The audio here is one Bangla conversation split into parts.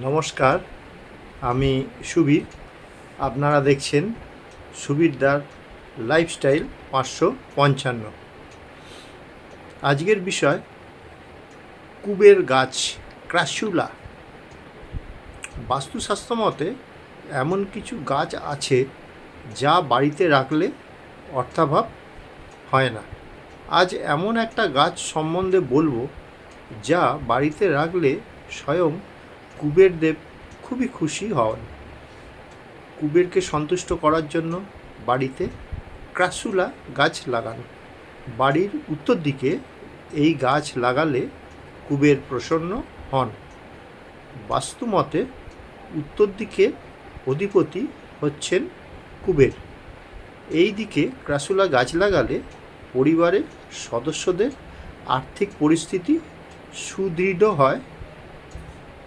নমস্কার, আমি সুবীর। আপনারা দেখছেন সুবীরদার লাইফস্টাইল 555। আজকের বিষয় কুবের গাছ, ক্রাসুলা। বাস্তুশাস্ত্র মতে এমন কিছু গাছ আছে যা বাড়িতে রাখলে অর্থাভাব হয় না। আজ এমন একটা গাছ সম্বন্ধে বলবো যা বাড়িতে রাখলে স্বয়ং কুবেরদেব খুবই খুশি হন। কুবেরকে সন্তুষ্ট করার জন্য বাড়িতে ক্রাসুলা গাছ লাগান। বাড়ির উত্তর দিকে এই গাছ লাগালে কুবের প্রসন্ন হন। বাস্তুমতে উত্তর দিকে অধিপতি হচ্ছেন কুবের। এই দিকে ক্রাসুলা গাছ লাগালে পরিবারের সদস্যদের আর্থিক পরিস্থিতি সুদৃঢ় হয়।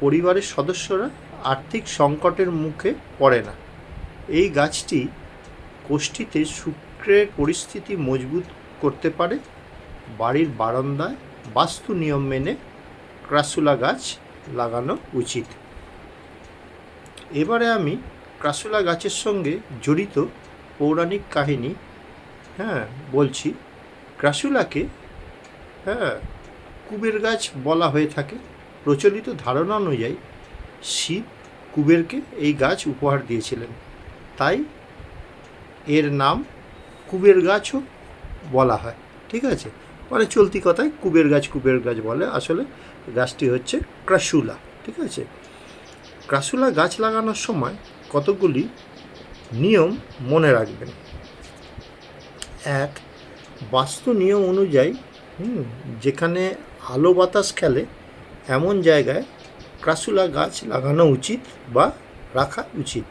পরিবারের সদস্যরা আর্থিক সংকটের মুখে পড়ে না। এই গাছটি কোষ্ঠীতে শুক্রের পরিস্থিতি মজবুত করতে পারে। বাড়ির বারান্দায় বাস্তু নিয়ম মেনে ক্রাসুলা গাছ লাগানো উচিত। এবারে আমি ক্রাসুলা গাছের সঙ্গে জড়িত পৌরাণিক কাহিনী বলছি। ক্রাসুলাকে কুবের গাছ বলা হয়ে থাকে। প্রচলিত ধারণা অনুযায়ী শিব কুবেরকে এই গাছ উপহার দিয়েছিলেন, তাই এর নাম কুবের গাছও বলা হয়। ঠিক আছে, মানে চলতি কথায় কুবের গাছ বলে, আসলে গাছটি হচ্ছে ক্রাসুলা। ঠিক আছে, ক্রাসুলা গাছ লাগানোর সময় কতগুলি নিয়ম মনে রাখবেন। এক, বাস্তু নিয়ম অনুযায়ী যেখানে আলো বাতাস খেলে এমন জায়গায় ক্রাসুলা গাছ লাগানো উচিত বা রাখা উচিত।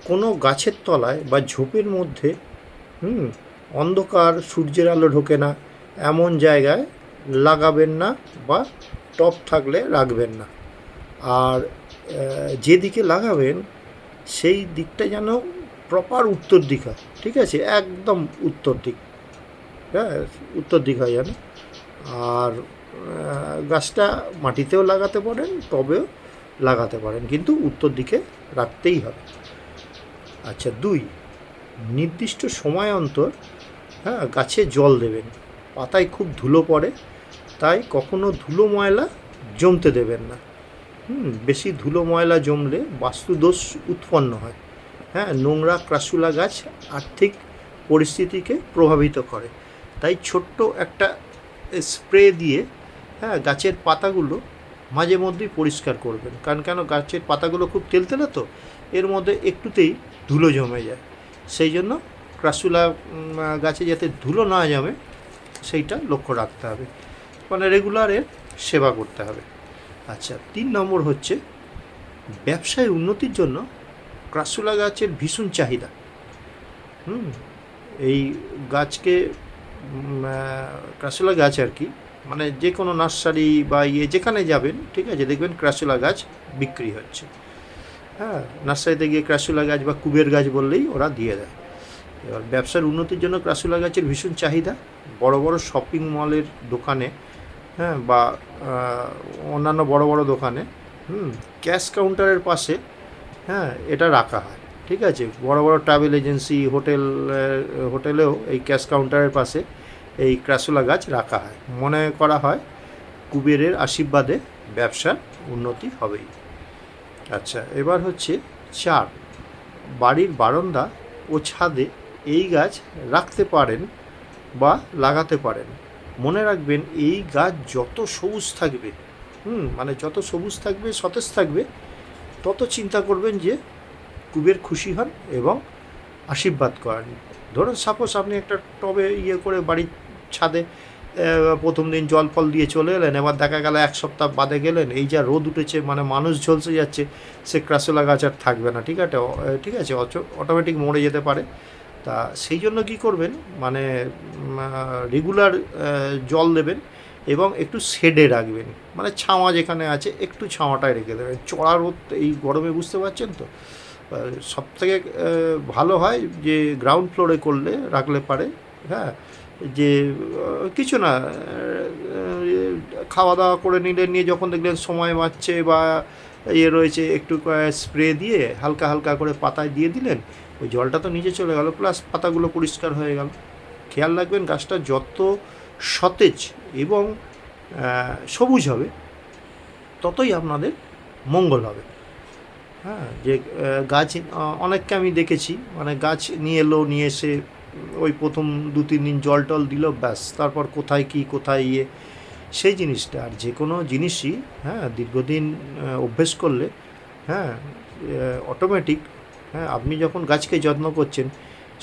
কোনো গাছের তলায় বা ঝোপের মধ্যে অন্ধকার, সূর্যের আলো ঢোকে না এমন জায়গায় লাগাবেন না, বা টব থাকলে রাখবেন না। আর যেদিকে লাগাবেন সেই দিকটা যেন প্রপার উত্তর দিক হয়। ঠিক আছে, একদম উত্তর দিক, উত্তর দিক হয় যেন। আর গাছটা মাটিতেও লাগাতে পারেন, টবেও লাগাতে পারেন, কিন্তু উত্তর দিকে রাখতেই হবে। আচ্ছা, 2, নির্দিষ্ট সময় অন্তর গাছে জল দেবেন। পাতায় খুব ধুলো পড়ে, তাই কখনো ধুলো ময়লা জমতে দেবেন না। বেশি ধুলো ময়লা জমলে বাস্তুদোষ উৎপন্ন হয়। নোংরা ক্রাসুলা গাছ আর্থিক পরিস্থিতিকে প্রভাবিত করে। তাই ছোট্ট একটা স্প্রে দিয়ে গাছের পাতাগুলো মাঝে মধ্যেই পরিষ্কার করবেন। কেন গাছের পাতাগুলো খুব তেলতেলে, তো এর মধ্যে একটুতেই ধুলো জমে যায়। সেই জন্য ক্রাসুলা গাছে যাতে ধুলো না জমে সেইটা লক্ষ্য রাখতে হবে, মানে রেগুলার এর সেবা করতে হবে। আচ্ছা, 3 নম্বর হচ্ছে ব্যবসায় উন্নতির জন্য ক্রাসুলা গাছের ভীষণ চাহিদা। এই গাছকে ক্রাসুলা গাছ আর কি, মানে যে কোনো নার্সারি বা যেখানে যাবেন, ঠিক আছে, দেখবেন ক্রাসুলা গাছ বিক্রি হচ্ছে। নার্সারিতে গিয়ে ক্রাসুলা গাছ বা কুবের গাছ বললেই ওরা দিয়ে দেয়। এবার ব্যবসার উন্নতির জন্য ক্রাসুলা গাছের ভীষণ চাহিদা। বড় বড় শপিং মলের দোকানে বা অন্যান্য বড় বড় দোকানে ক্যাশ কাউন্টারের পাশে এটা রাখা হয়। ঠিক আছে, বড় বড় ট্রাভেল এজেন্সি, হোটেলেও এই ক্যাশ কাউন্টারের পাশে এই ক্রাসুলা গাছ রাখা হয়। মনে করা হয় কুবেরের আশীর্বাদে ব্যবসার উন্নতি হবেই। আচ্ছা, এবার হচ্ছে 4, বাড়ির বারান্দা ও ছাদে এই গাছ রাখতে পারেন বা লাগাতে পারেন। মনে রাখবেন, এই গাছ যত সবুজ থাকবে, মানে যত সবুজ থাকবে, সতেজ থাকবে, তত চিন্তা করবেন যে কুবের খুশি হন এবং আশীর্বাদ করেন। ধরুন সাপোজ আপনি একটা টবে করে বাড়ির ছাদে প্রথম দিন জল ফল দিয়ে চলে এলেন, এবার দেখা গেল 1 সপ্তাহ বাদে গেলেন, এই যা রোদ উঠেছে, মানে মানুষ ঝলসে যাচ্ছে, সে ক্রাসুলা গাছ আর থাকবে না। ঠিক আছে, অটোমেটিক মরে যেতে পারে। তা সেই জন্য কী করবেন, মানে রেগুলার জল দেবেন এবং একটু শেডে রাখবেন, মানে ছাওয়া যেখানে আছে একটু ছাওয়াটায় রেখে দেবেন। চড়া রোদ এই গরমে, বুঝতে পারছেন তো। সবথেকে ভালো হয় যে গ্রাউন্ড ফ্লোরে রাখলে পারে। যে কিছু না, খাওয়া দাওয়া করে নিয়ে যখন দেখলেন সময় বাঁচছে বা ইয়ে রয়েছে, একটু স্প্রে দিয়ে হালকা হালকা করে পাতায় দিয়ে দিলেন, ওই জলটা তো নিচে চলে গেল, প্লাস পাতাগুলো পরিষ্কার হয়ে গেল। খেয়াল রাখবেন গাছটা যত সতেজ এবং সবুজ হবে ততই আপনাদের মঙ্গল হবে। হ্যাঁ, যে গাছ অনেককে আমি দেখেছি, মানে গাছ নিয়ে এলো, নিয়ে এসে ওই প্রথম 2-3 দিন জল টল দিল, ব্যাস তারপর কোথায় কি কোথায় ইয়ে, সেই জিনিসটা। আর যে কোনো জিনিসই হ্যাঁ দীর্ঘদিন অভ্যেস করলে হ্যাঁ অটোমেটিক, হ্যাঁ আপনি যখন গাছকে যত্ন করছেন,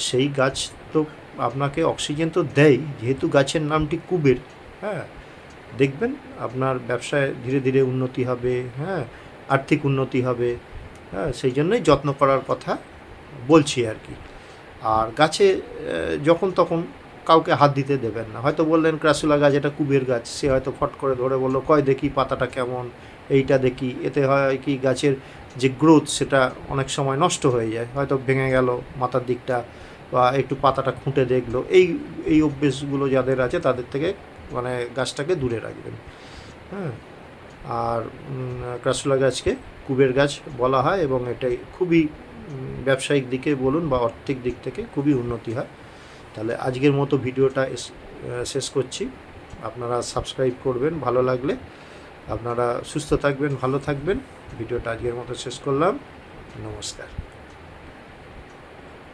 সেই গাছ তো আপনাকে অক্সিজেন তো দেয়, যেহেতু গাছের নামটি কুবের। হ্যাঁ, দেখবেন আপনার ব্যবসায় ধীরে ধীরে উন্নতি হবে, হ্যাঁ আর্থিক উন্নতি হবে। হ্যাঁ, সেই জন্যই যত্ন করার কথা বলছি আর কি। আর গাছে যখন তখন কাউকে হাত দিতে দেবেন না। হয়তো বললেন ক্রাসুলা গাছ এটা কুবের গাছ, সে হয়তো ফট করে ধরে বললো কয় দেখি পাতাটা কেমন, এইটা দেখি, এতে হয় কি গাছের যে গ্রোথ সেটা অনেক সময় নষ্ট হয়ে যায়, হয়তো ভেঙে গেল মাথার দিকটা, বা একটু পাতাটা খুঁটে দেখলো। এই এই অভ্যেসগুলো যাদের আছে তাদের থেকে মানে গাছটাকে দূরে রাখবেন। হ্যাঁ, আর ক্রাসুলা গাছকে কুবের গাছ বলা হয়, এবং এটাই খুবই ব্যবসায়িক দিকে বলুন বা আর্থিক দিক থেকে খুবই উন্নতি হয়। তাহলে আজকের মতো ভিডিওটা শেষ করছি। আপনারা সাবস্ক্রাইব করবেন ভালো লাগলে। আপনারা সুস্থ থাকবেন, ভালো থাকবেন। ভিডিওটা আজকের মতো শেষ করলাম। নমস্কার।